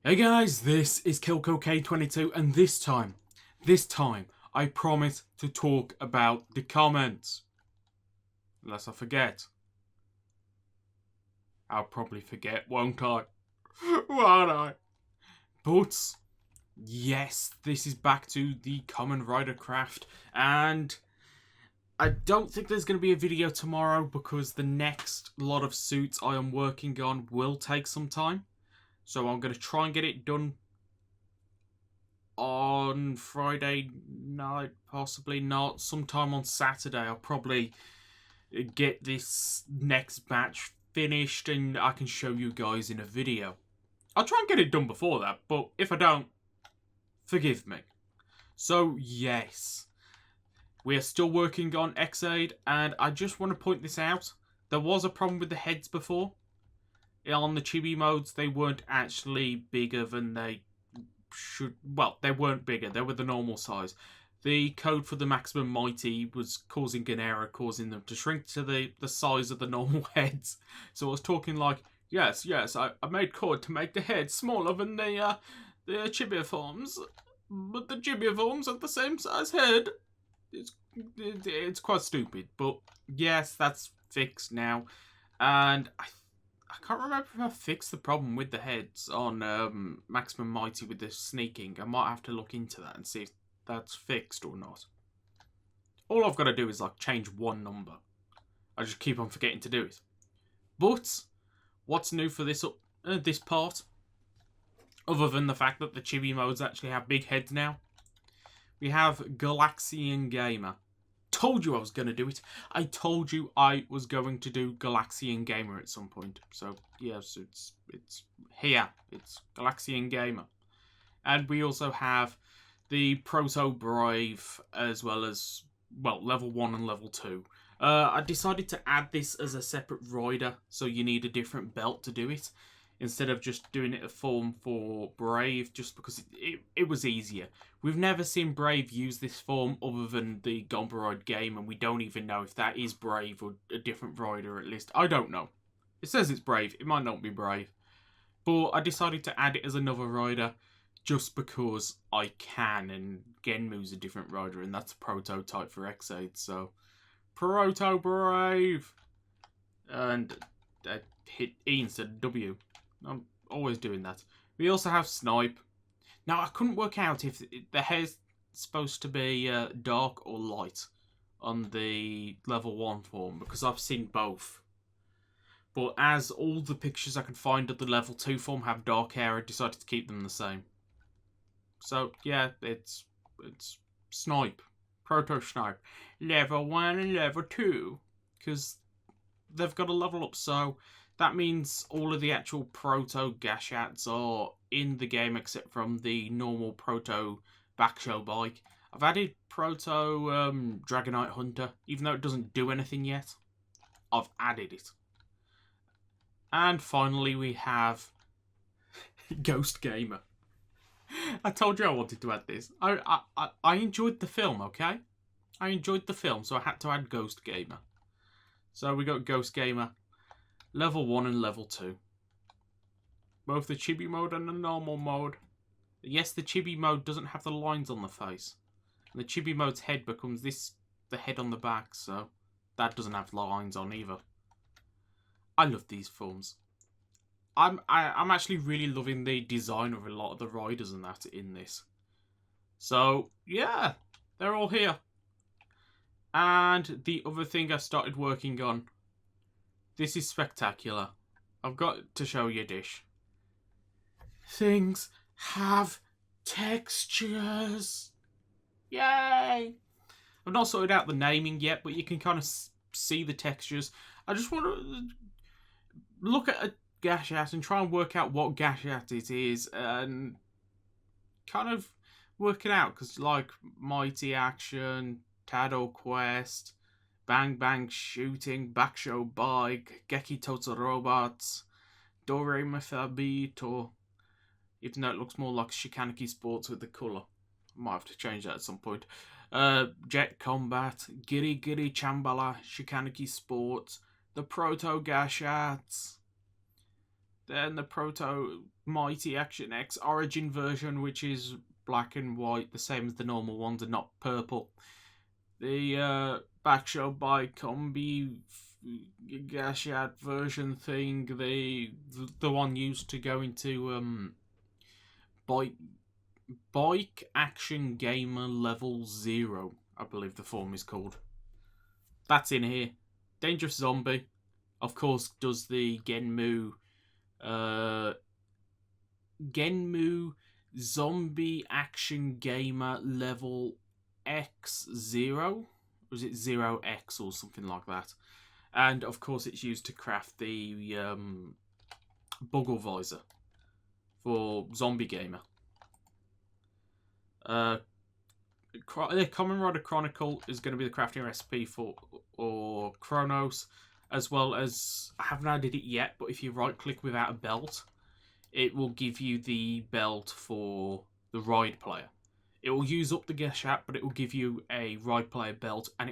Hey guys, this is Kelco K22 and this time, I promise to talk about the comments. Unless I forget. I'll probably forget, won't I? Won't I? But, yes, this is back to the Kamen Rider craft, and I don't think there's going to be a video tomorrow because the next lot of suits I am working on will take some time. So I'm going to try and get it done on Friday night, possibly not. Sometime on Saturday, I'll probably get this next batch finished and I can show you guys in a video. I'll try and get it done before that, but if I don't, forgive me. So, yes, we are still working on X-Aid, and I just want to point this out. There was a problem with the heads before. On the chibi modes, they weren't actually bigger than they they weren't bigger, they were the normal size. The code for the maximum mighty was causing an error, causing them to shrink to the size of the normal heads. So I was talking like, yes, I made code to make the head smaller than the chibi forms, but the chibi forms are the same size head. It's quite stupid, but yes, that's fixed now, and I can't remember if I fixed the problem with the heads on Maximum Mighty with the sneaking. I might have to look into that and see if that's fixed or not. All I've got to do is like change one number. I just keep on forgetting to do it. But what's new for this this part? Other than the fact that the chibi modes actually have big heads now, we have Galaxian Gamer. Told you I was going to do it. I told you I was going to do Galaxian Gamer at some point. So, yes, it's here. It's Galaxian Gamer. And we also have the Proto Brave, as well as, well, level 1 and level 2. I decided to add this as a separate rider, so you need a different belt to do it, instead of just doing it a form for Brave, just because it was easier. We've never seen Brave use this form other than the Gomberoid game, and we don't even know if that is Brave or a different rider, at least. I don't know. It says it's Brave, it might not be Brave. But I decided to add it as another rider, just because I can, and Genmu's a different rider, and that's a prototype for X8, so... Proto Brave! And I hit E instead of W. I'm always doing that. We also have Snipe. Now, I couldn't work out if the hair's supposed to be dark or light on the level 1 form, because I've seen both. But as all the pictures I can find of the level 2 form have dark hair, I decided to keep them the same. So, yeah, it's Snipe. Proto Snipe. Level 1 and level 2. Because they've got a level up, so... that means all of the actual Proto Gashats are in the game except from the normal Proto Backshow bike. I've added Proto Dragonite Hunter, even though it doesn't do anything yet. I've added it. And finally we have Ghost Gamer. I told you I wanted to add this. I enjoyed the film, okay? I enjoyed the film, so I had to add Ghost Gamer. So we got Ghost Gamer. Level 1 and level 2. Both the chibi mode and the normal mode. Yes, the chibi mode doesn't have the lines on the face. And the chibi mode's head becomes the head on the back, so that doesn't have lines on either. I love these forms. I'm actually really loving the design of a lot of the riders and that in this. So, yeah, they're all here. And the other thing I started working on, this is spectacular. I've got to show you this. Things have textures. Yay! I've not sorted out the naming yet, but you can kind of see the textures. I just want to look at a Gashat and try and work out what Gashat it is and kind of work it out. Because like Mighty Action, Tado Quest... Bang Bang Shooting, Backshow Bike, Geki Total Robots, Dore Methabito, even though it looks more like Shikanaki Sports with the colour. I might have to change that at some point. Jet Combat, Giri Giri Chambala, Shikanaki Sports, the Proto Gashats. Then the Proto Mighty Action X Origin version, which is black and white, the same as the normal ones, and not purple. The Backshow by Combi Gashat version thing, the one used to go into Bike Action Gamer Level 0, I believe the form is called. That's in here. Dangerous Zombie, of course, does the Genmu Zombie Action Gamer Level X0? Or is it 0X or something like that? And of course it's used to craft the Buggle Visor for Zombie Gamer. The Kamen Rider Chronicle is going to be the crafting recipe for Chronos, as well as, I haven't added it yet, but if you right click without a belt, it will give you the belt for the Ride player. It will use up the Gashat, but it will give you a Ride player belt, and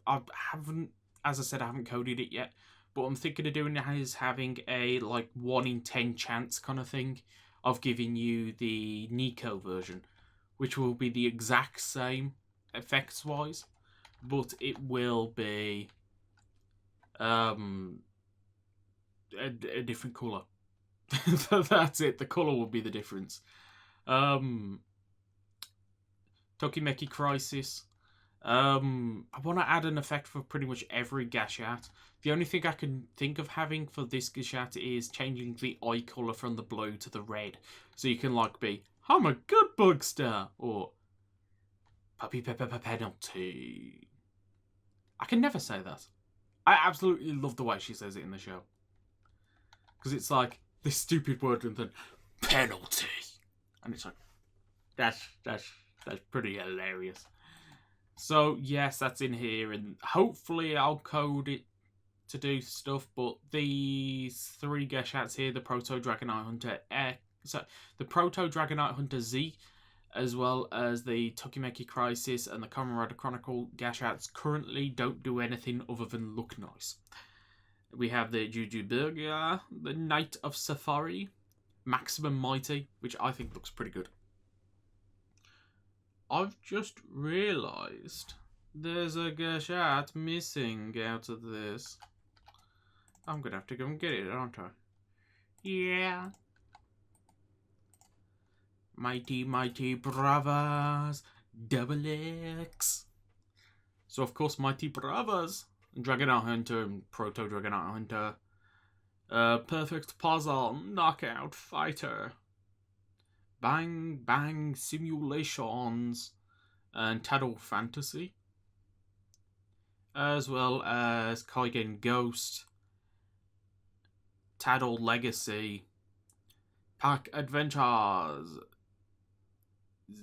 I haven't, as I said, I haven't coded it yet, but I'm thinking of doing it as having a like 1 in 10 chance kind of thing of giving you the Nico version, which will be the exact same effects-wise, but it will be a different colour. That's it. The colour will be the difference. Tokimeki Crisis. I want to add an effect for pretty much every Gashat. The only thing I can think of having for this Gashat is changing the eye colour from the blue to the red. So you can like be, I'm a good Bugster, or Puppy Pepper Penalty. I can never say that. I absolutely love the way she says it in the show. Because it's like this stupid word and then penalty. And it's like, that's pretty hilarious. So yes, that's in here, and hopefully I'll code it to do stuff, but these 3 Gashats here, the Proto Dragonite Hunter X, the Proto Dragonite Hunter Z, as well as the Tokimeki Crisis and the Kamen Rider Chronicle Gashats, currently don't do anything other than look nice. We have the Juju Burger, the Knight of Safari, Maximum Mighty, which I think looks pretty good. I've just realised there's a Gashat missing out of this. I'm going to have to go and get it, aren't I? Yeah. Mighty, Mighty Bravas, Double X. So, of course, Mighty Bravas, Dragonite Hunter and Proto Dragonite Hunter. Perfect Puzzle, Knockout Fighter. Bang Bang Simulations, and Tattle Fantasy, as well as Kaigen Ghost, Tattle Legacy, Pack Adventures,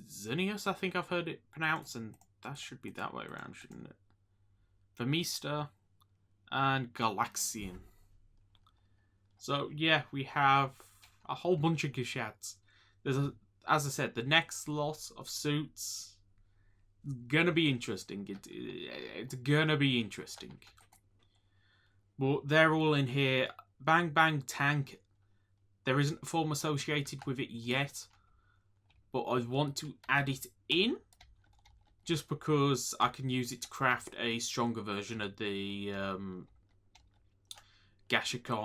Xenius, I think I've heard it pronounced, and that should be that way around, shouldn't it? Vermista, and Galaxian. So yeah, we have a whole bunch of Gashats. There's as I said, the next lot of suits gonna be interesting. It's gonna be interesting. But they're all in here. Bang Bang Tank. There isn't a form associated with it yet, but I want to add it in just because I can use it to craft a stronger version of the Gashikon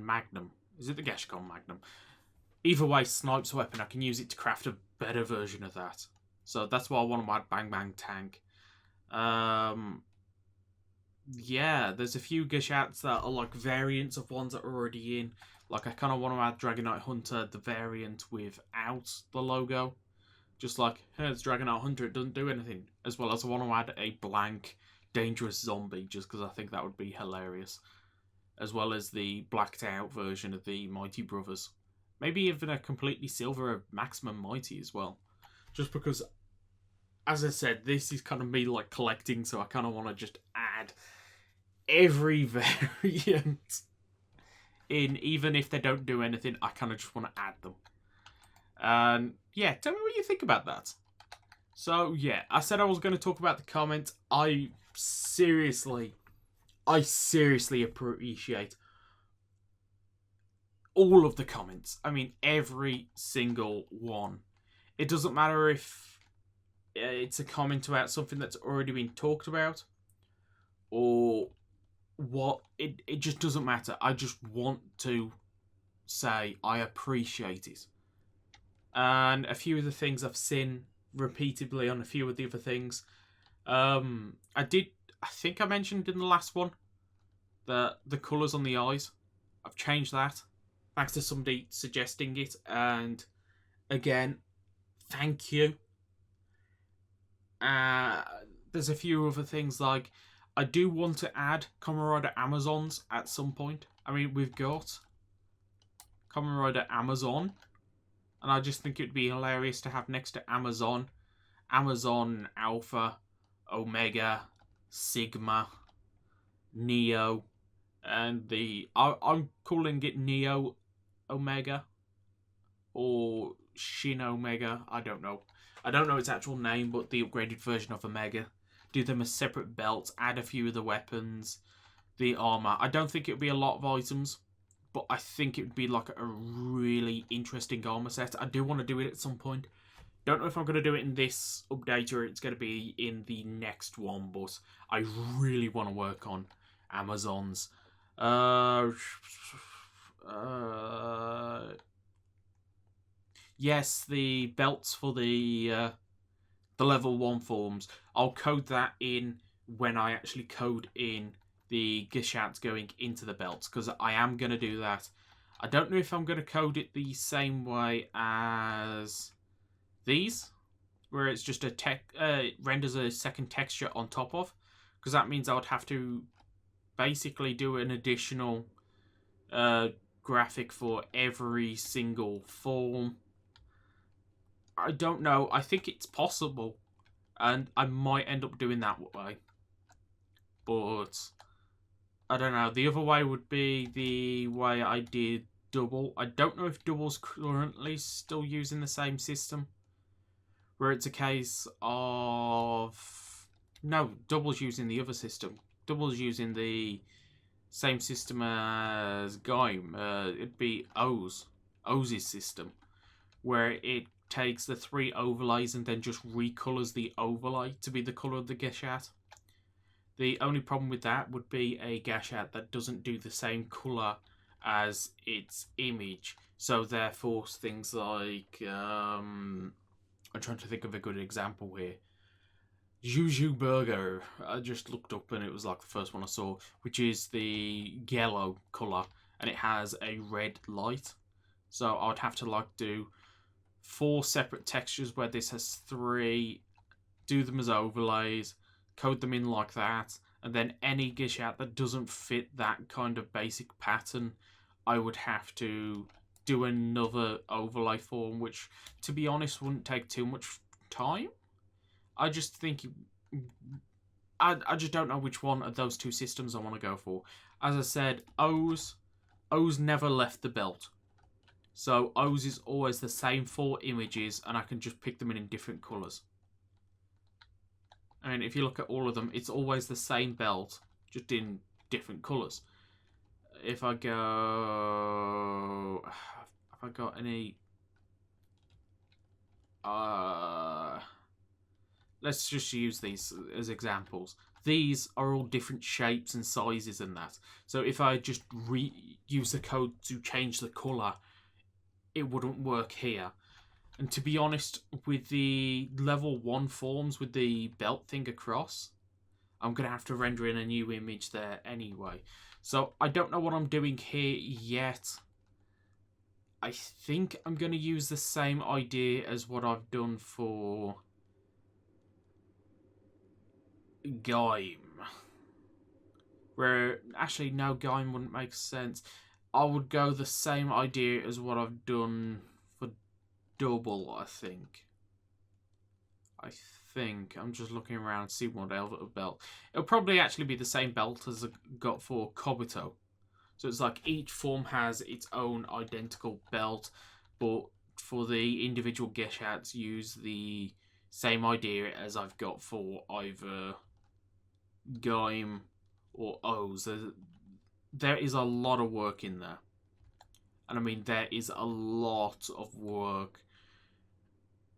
Magnum. Is it the Gashikon Magnum? Either way, Snipe's weapon, I can use it to craft a better version of that. So that's why I want to add Bang Bang Tank. Yeah, there's a few Gashats that are like variants of ones that are already in. Like, I kind of want to add Dragonite Hunter, the variant without the logo. Just like, hey, it's Dragonite Hunter, it doesn't do anything. As well as I want to add a blank Dangerous Zombie, just because I think that would be hilarious. As well as the blacked out version of the Mighty Brothers. Maybe even a completely silver Maximum Mighty as well. Just because, as I said, this is kind of me like collecting, so I kind of want to just add every variant in, even if they don't do anything, I kind of just want to add them. And yeah, tell me what you think about that. So yeah, I said I was going to talk about the comments. I seriously appreciate all of the comments. I mean, every single one. It doesn't matter if it's a comment about something that's already been talked about or what. It just doesn't matter. I just want to say I appreciate it. And a few of the things I've seen repeatedly on a few of the other things. I think I mentioned in the last one that the colours on the eyes, I've changed that thanks to somebody suggesting it, and again, thank you. There's a few other things, like I do want to add Kamen Rider Amazons at some point. I mean, we've got Kamen Rider Amazon, and I just think it'd be hilarious to have next to Amazon Alpha, Omega, Sigma, Neo, and I'm calling it Neo Omega or Shin Omega. I don't know its actual name, but the upgraded version of Omega. Do them as separate belts, add a few of the weapons, the armor. I don't think it would be a lot of items, but I think it would be like a really interesting armor set. I do want to do it at some point. Don't know if I'm going to do it in this update or it's going to be in the next one, but I really want to work on Amazons. Yes, the belts for the level 1 forms. I'll code that in when I actually code in the Gashat going into the belts, because I am going to do that. I don't know if I'm going to code it the same way as these, where it's just renders a second texture on top of, because that means I would have to basically do an additional graphic for every single form. I don't know. I think it's possible, and I might end up doing that way. But I don't know. The other way would be the way I did Double. I don't know if Double's currently still using the same system, where it's a case of... No, Double's using the other system. Double's using the same system as Gaim. It'd be Oz's system, where it takes the 3 overlays and then just recolors the overlay to be the color of the Gashat. The only problem with that would be a Gashat that doesn't do the same color as its image. So therefore, things like I'm trying to think of a good example here. Juju Burger, I just looked up and it was like the first one I saw, which is the yellow color, and it has a red light. So I would have to do 4 separate textures where this has 3, do them as overlays, code them in like that, and then any Gashat that doesn't fit that kind of basic pattern, I would have to do another overlay form, which, to be honest, wouldn't take too much time. I just think... I just don't know which one of those 2 systems I want to go for. As I said, O's never left the belt. So O's is always the same 4 images, and I can just pick them in different colours. I mean, if you look at all of them, it's always the same belt, just in different colours. If I go... Have I got any... Let's just use these as examples. These are all different shapes and sizes and that. So if I just use the code to change the colour, it wouldn't work here. And to be honest, with the level 1 forms with the belt thing across, I'm going to have to render in a new image there anyway. So I don't know what I'm doing here yet. I think I'm going to use the same idea as what I've done for Gaim. Where, actually, no, Gaim wouldn't make sense. I would go the same idea as what I've done for Double, I think. I'm just looking around, see what belt. It'll probably actually be the same belt as I got for Kobito. So it's like each form has its own identical belt, but for the individual Geshats, use the same idea as I've got for either Gaim or O's. There is a lot of work in there. And I mean, there is a lot of work.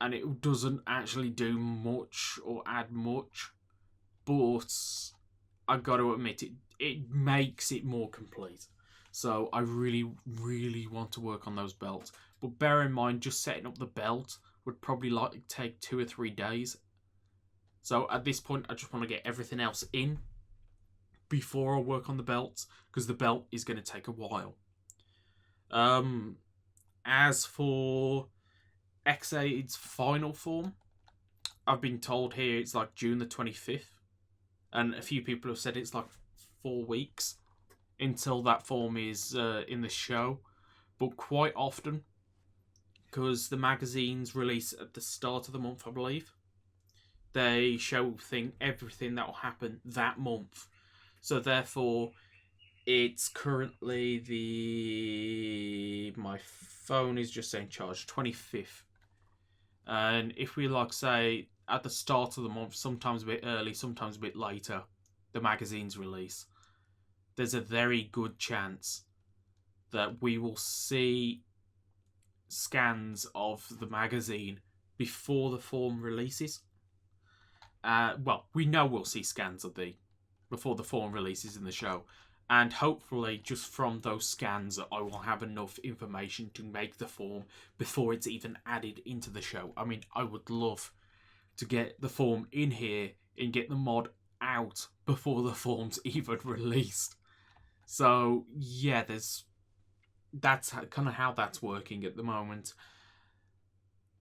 And it doesn't actually do much or add much. But I got to admit, it makes it more complete. So I really, really want to work on those belts. But bear in mind, just setting up the belt would probably take 2 or 3 days. So at this point, I just want to get everything else in before I work on the belt, because the belt is going to take a while. As for X8's final form, I've been told here it's like June the 25th. And a few people have said it's like 4 weeks until that form is in the show. But quite often, because the magazines release at the start of the month, I believe, they show everything that will happen that month. So therefore, it's currently my phone is just saying charge 25th. And if we say at the start of the month, sometimes a bit early, sometimes a bit later, the magazine's release, there's a very good chance that we will see scans of the magazine before the form releases. Well, we know we'll see scans of before the form releases in the show. And hopefully, just from those scans, I will have enough information to make the form before it's even added into the show. I mean, I would love to get the form in here and get the mod out before the form's even released. So, yeah, that's kind of how that's working at the moment.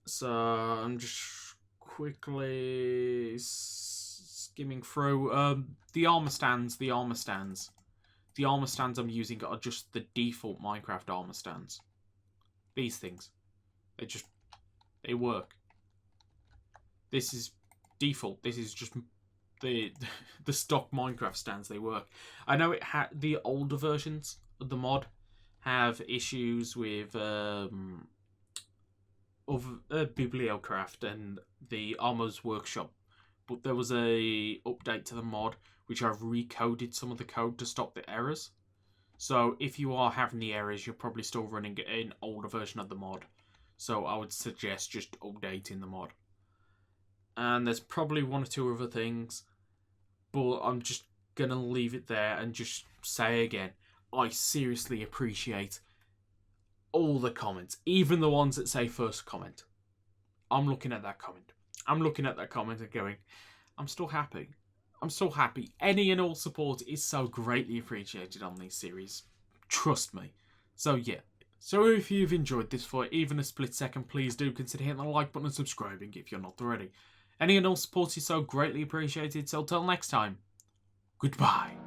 So, I'm just quickly skimming through. The armor stands. The armor stands I'm using are just the default Minecraft armor stands. These things. They work. This is default. This is just the stock Minecraft stands. They work. I know the older versions of the mod have issues with Bibliocraft and the Armor's Workshop, but there was a update to the mod which I've recoded some of the code to stop the errors. So if you are having the errors, you're probably still running an older version of the mod. So I would suggest just updating the mod. And there's probably 1 or 2 other things, but I'm just going to leave it there and just say again, I seriously appreciate all the comments, even the ones that say first comment. I'm looking at that comment. I'm looking at that comment and going, I'm still happy. I'm so happy. Any and all support is so greatly appreciated on these series. Trust me. So yeah. So if you've enjoyed this for even a split second, please do consider hitting the like button and subscribing if you're not already. Any and all support is so greatly appreciated. So till next time, goodbye.